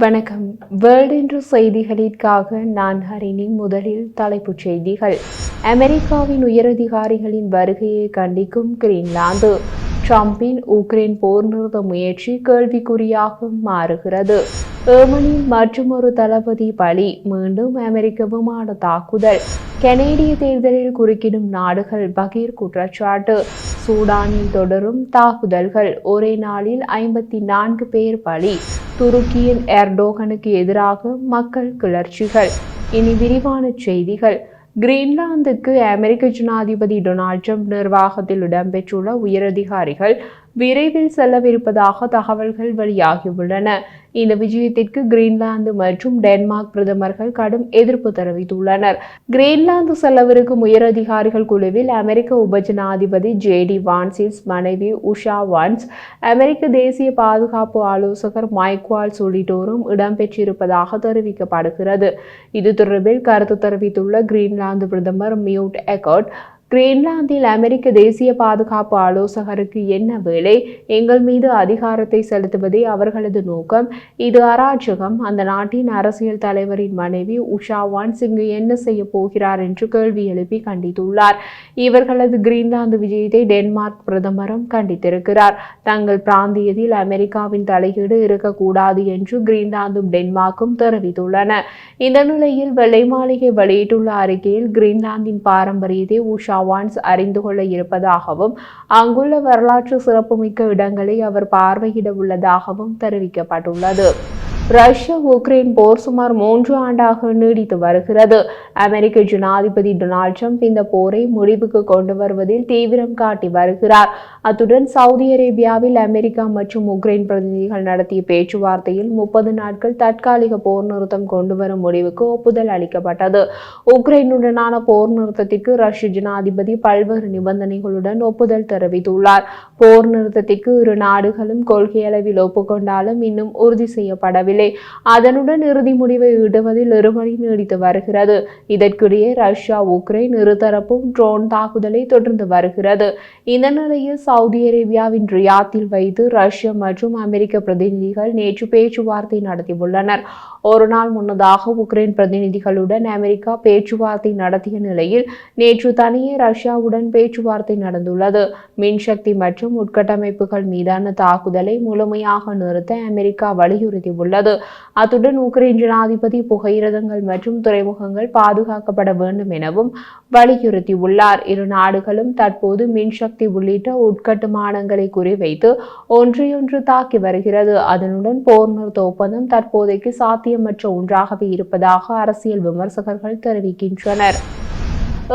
வணக்கம். வேர்ல்ட் இன்று செய்திகளிற்காக நான் ஹரிணி. முதலில் தலைப்புச் செய்திகள். அமெரிக்காவின் உயரதிகாரிகளின் வருகையை கண்டிக்கும் கிரீன்லாந்து. ட்ரம்பின் உக்ரைன் போர் நிறுத்த முயற்சி கேள்விக்குறியாக மாறுகிறது. ஏமனில் மற்றுமொரு தளபதி பலி. மீண்டும் அமெரிக்க விமான தாக்குதல். கனேடிய தேர்தலில் குறுக்கிடும் நாடுகள் பகீர் குற்றச்சாட்டு. சூடானில் தொடரும் தாக்குதல்கள். ஒரே நாளில் 54 பேர் பலி. துருக்கியில் எர்டோகனுக்கு எதிராக மக்கள் கிளர்ச்சிகள். இனி விரிவான செய்திகள். கிரீன்லாந்துக்கு அமெரிக்க ஜனாதிபதி டொனால்ட் ட்ரம்ப் நிர்வாகத்தில் இடம்பெற்றுள்ள உயரதிகாரிகள் விரைவில் செல்லவிருப்பதாக தகவல்கள் வெளியாகியுள்ளன. இந்த விஜயத்திற்கு கிரீன்லாந்து மற்றும் டென்மார்க் பிரதமர்கள் கடும் எதிர்ப்பு தெரிவித்துள்ளனர். கிரீன்லாந்து செல்லவிருக்கும் உயரதிகாரிகள் குழுவில் அமெரிக்க உபஜனாதிபதி ஜேடி வான்ஸின் மனைவி உஷா வான்ஸ், அமெரிக்க தேசிய பாதுகாப்பு ஆலோசகர் மைக் வால்ஸ் உள்ளிட்டோரும் இடம்பெற்றிருப்பதாக தெரிவிக்கப்படுகிறது. இது தொடர்பில் கருத்து தெரிவித்துள்ள கிரீன்லாந்து பிரதமர் மியூட் எக்கர்ட், கிரீன்லாந்தில் அமெரிக்க தேசிய பாதுகாப்பு ஆலோசகருக்கு என்ன வேலை? எங்கள் மீது அதிகாரத்தை செலுத்துவதே அவர்களது நோக்கம். இது அராஜகம். அந்த நாட்டின் அரசியல் தலைவரின் மனைவி உஷா வான்ஸ் இங்கு என்ன செய்ய போகிறார் என்று கேள்வி எழுப்பி கண்டித்துள்ளார். இவர்களது கிரீன்லாந்து விஜயத்தை டென்மார்க் பிரதமரும் கண்டித்திருக்கிறார். தங்கள் பிராந்தியத்தில் அமெரிக்காவின் தலையீடு இருக்கக்கூடாது என்று கிரீன்லாந்தும் டென்மார்க்கும் தெரிவித்துள்ளன. இந்த நிலையில் வெள்ளை மாளிகை வெளியிட்டுள்ள அறிக்கையில் கிரீன்லாந்தின் பாரம்பரியத்தை உஷா வான்ஸ் அறிந்து கொள்ள இருப்பதாகவும் அங்குள்ள வரலாற்று சிறப்புமிக்க இடங்களை அவர் பார்வையிட உள்ளதாகவும் தெரிவிக்கப்பட்டுள்ளது. ரஷ்யா உக்ரைன் போர் சுமார் 3 ஆண்டாக நீடித்து வருகிறது. அமெரிக்க ஜனாதிபதி டொனால்ட் ட்ரம்ப் இந்த போரை முடிவுக்கு கொண்டு வருவதில் தீவிரம் காட்டி வருகிறார். அத்துடன் சவுதி அரேபியாவில் அமெரிக்கா மற்றும் உக்ரைன் பிரதிநிதிகள் நடத்திய பேச்சுவார்த்தையில் 30 நாட்கள் தற்காலிக போர் நிறுத்தம் கொண்டு வரும் முடிவுக்கு ஒப்புதல் அளிக்கப்பட்டது. உக்ரைனுடனான போர் நிறுத்தத்திற்கு ரஷ்ய ஜனாதிபதி பல்வேறு நிபந்தனைகளுடன் ஒப்புதல் தெரிவித்துள்ளார். போர் நிறுத்தத்திற்கு இரு நாடுகளும் கொள்கையளவில் ஒப்புக்கொண்டாலும் இன்னும் உறுதி செய்யப்படவில்லை. அதனுடன் இறுதி முடிவை இடுவதில் இருமணி நீடித்து வருகிறது. இதற்கிடையே ரஷ்யா உக்ரைன் இருதரப்பும் ட்ரோன் தாக்குதலை தொடர்ந்து வருகிறது. இந்த நிலையில் சவுதி அரேபியாவின் ரியாத்தில் வைத்து ரஷ்யா மற்றும் அமெரிக்க பிரதிநிதிகள் நேற்று பேச்சுவார்த்தை நடத்தியுள்ளனர். ஒரு நாள் முன்னதாக உக்ரைன் பிரதிநிதிகளுடன் அமெரிக்கா பேச்சுவார்த்தை நடத்திய நிலையில் நேற்று தனியே ரஷ்யாவுடன் பேச்சுவார்த்தை நடந்துள்ளது. மின்சக்தி மற்றும் உட்கட்டமைப்புகள் மீதான தாக்குதலை முழுமையாக நிறுத்த அமெரிக்கா வலியுறுத்தியுள்ளது. அத்துடன் உக்ரைன் ஜனாதிபதி புகையிரதங்கள் மற்றும் துறைமுகங்கள் பாதுகாக்கப்பட வேண்டும் எனவும் வலியுறுத்தியுள்ளார். இரு நாடுகளும் தற்போது மின்சக்தி உள்ளிட்ட உட்கட்டுமானங்களை குறிவைத்து ஒன்றையொன்று தாக்கி வருகிறது. அதனுடன் போர் நிறுத்த ஒப்பந்தம் தற்போதைக்கு சாத்தியமற்ற ஒன்றாகவே இருப்பதாக அரசியல் விமர்சகர்கள் தெரிவிக்கின்றனர்.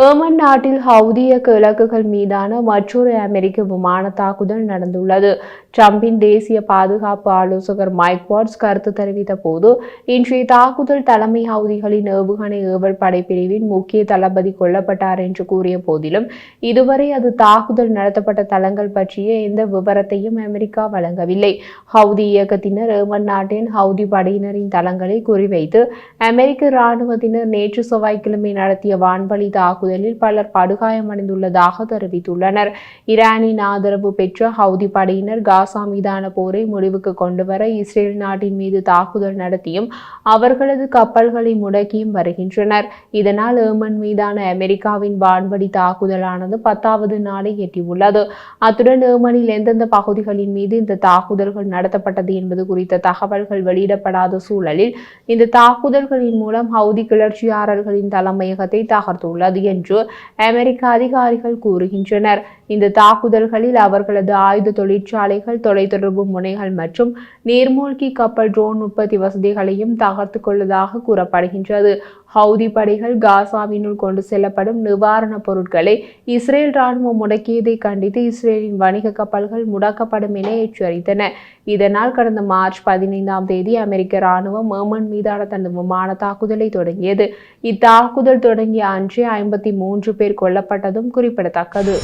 ஏமன் நாட்டில் ஹவுதிய கிழக்குகள் மீதான மற்றொரு அமெரிக்க விமான தாக்குதல் நடந்துள்ளது. ட்ரம்பின் தேசிய பாதுகாப்பு ஆலோசகர் மைக் வால்ஸ் கருத்து தெரிவித்த போது, இன்றைய தாக்குதல் தலைமை ஹவுதிகளின் ஏவுகணை ஏவல் படைப்பிரிவின் முக்கிய தளபதி கொல்லப்பட்டார் என்று கூறிய போதிலும் இதுவரை அது தாக்குதல் நடத்தப்பட்ட தளங்கள் பற்றிய எந்த விவரத்தையும் அமெரிக்கா வழங்கவில்லை. ஹவுதி இயக்கத்தினர் ஏமன் நாட்டின் ஹவுதி படையினரின் தளங்களை குறிவைத்து அமெரிக்க இராணுவத்தினர் நேற்று செவ்வாய்க்கிழமை நடத்திய வான்வழி தாக்குதலில் பலர் படுகாயமடைந்துள்ளதாக தெரிவித்துள்ளனர். ஈரானின் ஆதரவு பெற்ற ஹவுதி படையினர் காசா மீதான போரை முடிவுக்கு கொண்டுவர இஸ்ரேல் நாட்டின் மீது தாக்குதல் நடத்தியும் அவர்களது கப்பல்களை முடக்கியும் வருகின்றனர். இதனால் ஏமன் மீதான அமெரிக்காவின் வான்வழி தாக்குதலானது 10வது நாளை எட்டியுள்ளது. அத்துடன் ஏமனில் எந்தெந்த பகுதிகளின் மீது இந்த தாக்குதல்கள் நடத்தப்பட்டது என்பது குறித்த தகவல்கள் வெளியிடப்படாத சூழலில் இந்த தாக்குதல்களின் மூலம் ஹவுதி கிளர்ச்சியாளர்களின் தலைமையகத்தை தகர்த்துள்ளது என்று அமெரிக்க அதிகாரிகள் கூறுகின்றனர். இந்த தாக்குதல்களில் அவர்களது ஆயுத தொழிற்சாலைகள், தொலைத்தொடர்பு முனைகள் மற்றும் நீர்மூழ்கி கப்பல் ட்ரோன் உற்பத்தி வசதிகளையும் தகர்த்து கொள்வதாக கூறப்படுகின்றது. ஹவுதி படைகள் காசாவினுள் கொண்டு செல்லப்படும் நிவாரணப் பொருட்களை இஸ்ரேல் ராணுவம் முடக்கியதை கண்டித்து இஸ்ரேலின் வணிக கப்பல்கள் முடக்கப்படும் என எச்சரித்தன. இதனால் கடந்த மார்ச் 15ஆம் தேதி அமெரிக்க ராணுவம் ஏமன் மீதான தனது விமான தாக்குதலை தொடங்கியது. இத்தாக்குதல் தொடங்கிய அன்றே 53 பேர் கொல்லப்பட்டதும் குறிப்பிடத்தக்கது.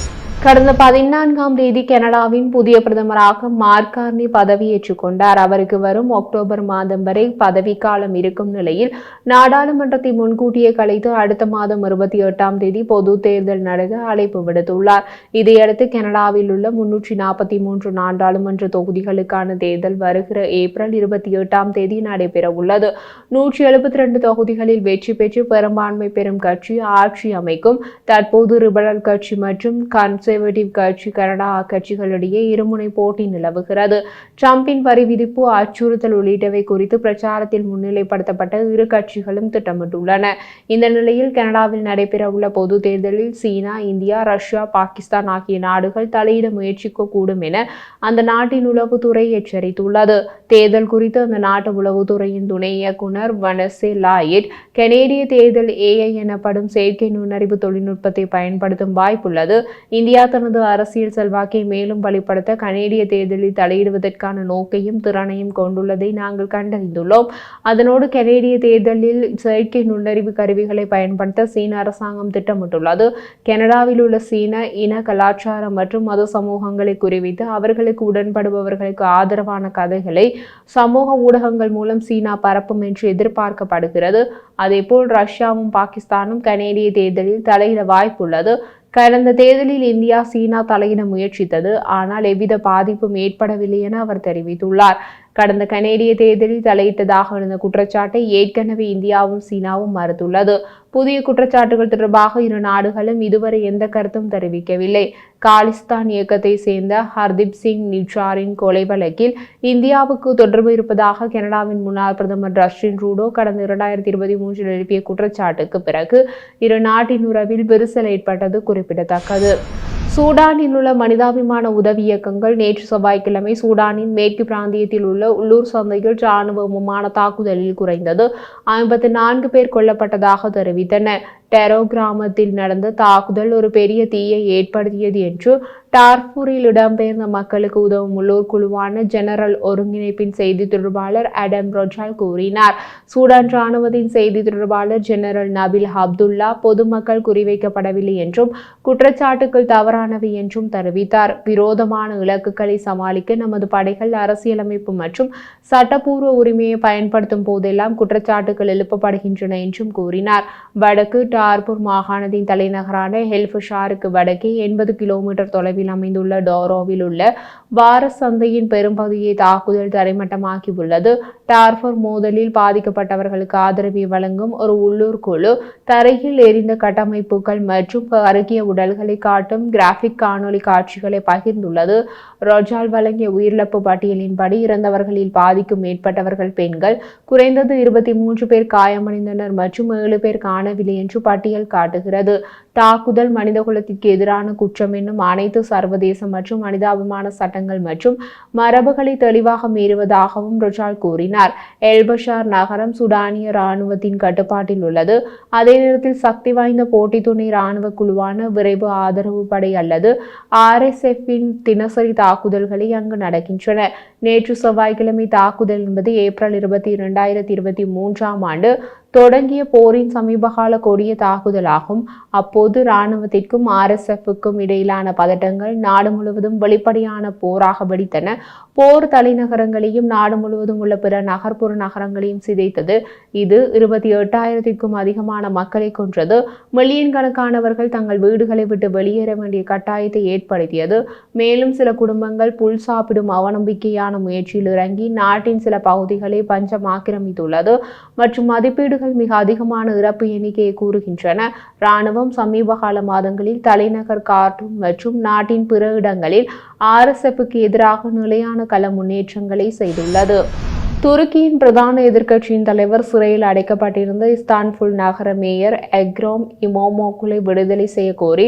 கடந்த 14ஆம் தேதி கனடாவின் புதிய பிரதமராக மார்க் கார்னி பதவியேற்றுக் கொண்டார். அவருக்கு வரும் அக்டோபர் மாதம் வரை பதவிக்காலம் இருக்கும் நிலையில் நாடாளுமன்றத்தை முன்கூட்டியே கலைத்து அடுத்த மாதம் 28ஆம் தேதி பொது தேர்தல் நடத்த அழைப்பு விடுத்துள்ளார். இதையடுத்து கனடாவில் உள்ள 343 நாடாளுமன்ற தொகுதிகளுக்கான தேர்தல் வருகிற ஏப்ரல் 28ஆம் தேதி நடைபெறவுள்ளது. 172 தொகுதிகளில் வெற்றி பெற்று பெரும்பான்மை பெறும் கட்சி ஆட்சி அமைக்கும். தற்போது லிபரல் கட்சி மற்றும் கன்சர்வேட்டிவ் கட்சி கனடா கட்சிகளிடையே இருமுனை போட்டி நிலவுகிறது. டிரம்பின் வரி விதிப்பு, அச்சுறுத்தல் உள்ளிட்டவை குறித்து பிரச்சாரத்தில் முன்னிலைப்படுத்தப்பட்ட இரு கட்சிகளும் திட்டமிட்டுள்ளன. இந்த நிலையில் கனடாவில் நடைபெறவுள்ள பொது தேர்தலில் சீனா, இந்தியா, ரஷ்யா, பாகிஸ்தான் ஆகிய நாடுகள் தலையிட முயற்சிக்கக்கூடும் என அந்த நாட்டின் உளவுத்துறை எச்சரித்துள்ளது. தேர்தல் குறித்து அந்த நாட்டு உளவுத்துறையின் துணை இயக்குநர் வனசே லாயிட், கனேடிய தேர்தல் AI எனப்படும் செயற்கை நுண்ணறிவு தொழில்நுட்பத்தை பயன்படுத்தும் வாய்ப்புள்ளது. இந்தியா தனது அரசியல் செல்வாக்கை மேலும் வலுப்படுத்த கனேடிய தேர்தலில் தலையிடுவதற்கான நோக்கையும் திறனையும் கொண்டுள்ளதை நாங்கள் கண்டறிந்துள்ளோம். அதனோடு கனேடிய தேர்தலில் செயற்கை நுண்ணறிவு கருவிகளை பயன்படுத்த சீன அரசாங்கம் திட்டமிட்டுள்ளது. கனடாவில் உள்ள சீன இன, கலாச்சாரம் மற்றும் மத சமூகங்களை குறிவைத்து அவர்களுக்கு உடன்படுபவர்களுக்கு ஆதரவான கதைகளை சமூக ஊடகங்கள் மூலம் சீனா பரப்பும் என்று எதிர்பார்க்கப்படுகிறது. அதேபோல் ரஷ்யாவும் பாகிஸ்தானும் கனேடிய தேர்தலில் தலையிட வாய்ப்புள்ளது. கடந்த தேர்தலில் இந்தியா, சீனா தலையிட முயற்சித்தது. ஆனால் எவ்வித பாதிப்பும் ஏற்படவில்லை என அவர் தெரிவித்துள்ளார். கடந்த கனேடிய தேர்தலில் தலையிட்டதாக இருந்த குற்றச்சாட்டை ஏற்கனவே இந்தியாவும் சீனாவும் மறுத்துள்ளது. புதிய குற்றச்சாட்டுகள் தொடர்பாக இரு நாடுகளும் இதுவரை எந்த கருத்தும் தெரிவிக்கவில்லை. காலிஸ்தான் இயக்கத்தை சேர்ந்த ஹர்தீப் சிங் நிஜாரின் கொலை வழக்கில் இந்தியாவுக்கு தொடர்பு இருப்பதாக கனடாவின் முன்னாள் பிரதமர் ஜஸ்டின் ட்ரூடோ கடந்த 2023 எழுப்பிய குற்றச்சாட்டுக்கு பிறகு இரு நாட்டின் உறவில் விரிசல் ஏற்பட்டது குறிப்பிடத்தக்கது. சூடானில் உள்ள மனிதாபிமான உதவி இயக்கங்கள் நேற்று செவ்வாய்க்கிழமை சூடானின் மேற்கு பிராந்தியத்தில் உள்ள உள்ளூர் சந்தையில் ராணுவ விமான தாக்குதலில் குறைந்தது 54 பேர் கொல்லப்பட்டதாக தெரிவித்தன. டெரோ கிராமத்தில் நடந்த தாக்குதல் ஒரு பெரிய தீயை ஏற்படுத்தியது என்று டார்பூரில் இடம்பெயர்ந்த மக்களுக்கு உதவும் உள்ளூர் குழுவான ஜெனரல் ஒருங்கிணைப்பின் செய்தி தொடர்பாளர் அடம் ரொஜால் கூறினார். சூடான் ராணுவத்தின் செய்தி தொடர்பாளர் ஜெனரல் நபில் அப்துல்லா பொதுமக்கள் குறிவைக்கப்படவில்லை என்றும் குற்றச்சாட்டுகள் தவறானவை என்றும் தெரிவித்தார். விரோதமான இலக்குகளை சமாளிக்க நமது படைகள் அரசியலமைப்பு மற்றும் சட்டப்பூர்வ உரிமையை பயன்படுத்தும் போதெல்லாம் குற்றச்சாட்டுகள் எழுப்பப்படுகின்றன என்றும் கூறினார். வடக்கு டார்பூர் மாகாணத்தின் தலைநகரான ஹெல்ஃபஷாருக்கு வடக்கே 80 கிலோமீட்டர் தொலைவில் அமைந்துள்ள டோரோவில் உள்ள வார சந்தையின் பெரும்பகுதியை தாக்குதல் தரைமட்டமாக்கியுள்ளது. டார்பூர் மோதலில் பாதிக்கப்பட்டவர்களுக்கு ஆதரவை வழங்கும் ஒரு உள்ளூர் குழு தரையில் எரிந்த கட்டமைப்புகள் மற்றும் கருகிய உடல்களை காட்டும் கிராபிக் காணொலி காட்சிகளை பகிர்ந்துள்ளது. ரொஜால் வழங்கிய உயிரிழப்பு பட்டியலின்படி இறந்தவர்களில் பாதிக்கும் மேற்பட்டவர்கள் பெண்கள். குறைந்தது 23 பேர் காயமடைந்தனர் மற்றும் 7 பேர் காணவில்லை என்று பட்டியல் காட்டுகிறது. தாக்குதல் மனிதகுலத்திற்கு எதிரான குற்றம் என்னும் அனைத்து சர்வதேச மற்றும் மனிதாபிமான சட்டங்கள் மற்றும் மரபுகளை தெளிவாக மீறுவதாகவும் ரொஜால் கூறினார். எல்பஷார் நகரம் சுடானிய இராணுவத்தின் கட்டுப்பாட்டில் உள்ளது. அதே நேரத்தில் சக்தி வாய்ந்த போட்டி துணை இராணுவ குழுவான விரைவு ஆதரவு படை அல்லது RSF-இன் தினசரி தாக்குதல்களை அங்கு நடக்கின்றன. நேற்று செவ்வாய்க்கிழமை தாக்குதல் என்பது ஏப்ரல் 20, 2023ஆம் ஆண்டு தொடங்கிய போரின் சமீபகால கொடிய தாக்குதலாகும். அப்போது இராணுவத்திற்கும் RSF-க்கும் இடையிலான பதட்டங்கள் நாடு முழுவதும் வெளிப்படையான போராக வெடித்தன. போர் தலைநகரங்களையும் நாடு முழுவதும் உள்ள பிற நகர்ப்புற நகரங்களையும் சிதைத்தது. இது 28,000க்கும் அதிகமான மக்களை கொன்றது. மில்லியன் கணக்கானவர்கள் தங்கள் வீடுகளை விட்டு வெளியேற வேண்டிய கட்டாயத்தை ஏற்படுத்தியது. மேலும் சில குடும்பங்கள் புல் சாப்பிடும் அவநம்பிக்கையான முயற்சியில் இறங்கி நாட்டின் சில பகுதிகளை பஞ்சம் ஆக்கிரமித்துள்ளது மற்றும் மதிப்பீடுகள் மிக அதிகமான இறப்பு எண்ணிக்கையை கூறுகின்றன. இராணுவம் சமீப கால மாதங்களில் தலைநகர் கார்ட்டூம் மற்றும் நாட்டின் பிற இடங்களில் RSF-க்கு எதிராக நிலையான கள முன்னேற்றங்களை செய்துள்ளது. துருக்கியின் பிரதான எதிர்க்கட்சியின் தலைவர் சிறையில் அடைக்கப்பட்டிருந்த இஸ்தான்புல் நகர மேயர் எக்ரோம் இமாமோகுலை விடுதலை செய்ய கோரி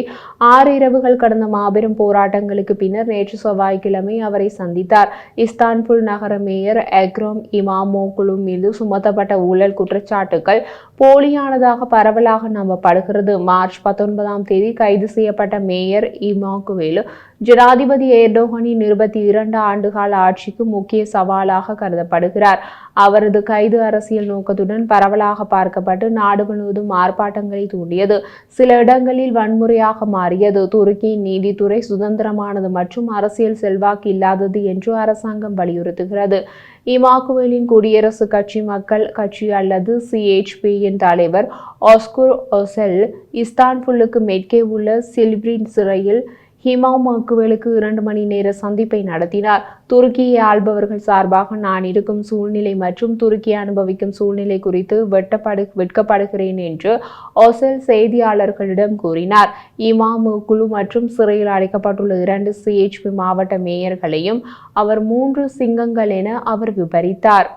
6 இரவுகள் கடந்த மாபெரும் போராட்டங்களுக்கு பின்னர் நேற்று செவ்வாய்க்கிழமை அவரை சந்தித்தார். இஸ்தான்புல் நகர மேயர் எக்ரோம் இமாமோகுலு மீது சுமத்தப்பட்ட ஊழல் குற்றச்சாட்டுகள் போலியானதாக பரவலாக நம்பப்படுகிறது. மார்ச் 19ஆம் தேதி கைது செய்யப்பட்ட மேயர் இமாகுவேலு ஜனாதிபதி எர்டோகனின் 22 ஆண்டுகால ஆட்சிக்கு முக்கிய சவாலாக கருதப்படுகிறார். அவரது கைது அரசியல் நோக்கத்துடன் பரவலாக பார்க்கப்பட்டு நாடு முழுவதும் ஆர்ப்பாட்டங்களை தூண்டியது, சில இடங்களில் வன்முறையாக மாறியது. துருக்கியின் நீதித்துறை சுதந்திரமானது மற்றும் அரசியல் செல்வாக்கு இல்லாதது என்று அரசாங்கம் வலியுறுத்துகிறது. இமாக்குவேலின் குடியரசுக் கட்சி, மக்கள் கட்சி அல்லது CHP-யின் தலைவர் ஆஸ்குர் ஒசெல் இஸ்தான்புல்லுக்கு மேற்கே உள்ள சில்வின் சிறையில் இமாக்குவேலுக்கு 2 மணி நேர சந்திப்பை நடத்தினார். துருக்கியை ஆள்பவர்கள் சார்பாக நான் இருக்கும் சூழ்நிலை மற்றும் துருக்கி அனுபவிக்கும் சூழ்நிலை குறித்து வெட்கப்படுகிறேன் என்று ஒசெல் செய்தியாளர்களிடம் கூறினார். இமாமுக்குழு மற்றும் சிறையில் அடைக்கப்பட்டுள்ள 2 CHP மாவட்ட மேயர்களையும் அவர் 3 சிங்கங்கள் என அவர் விவரித்தார்.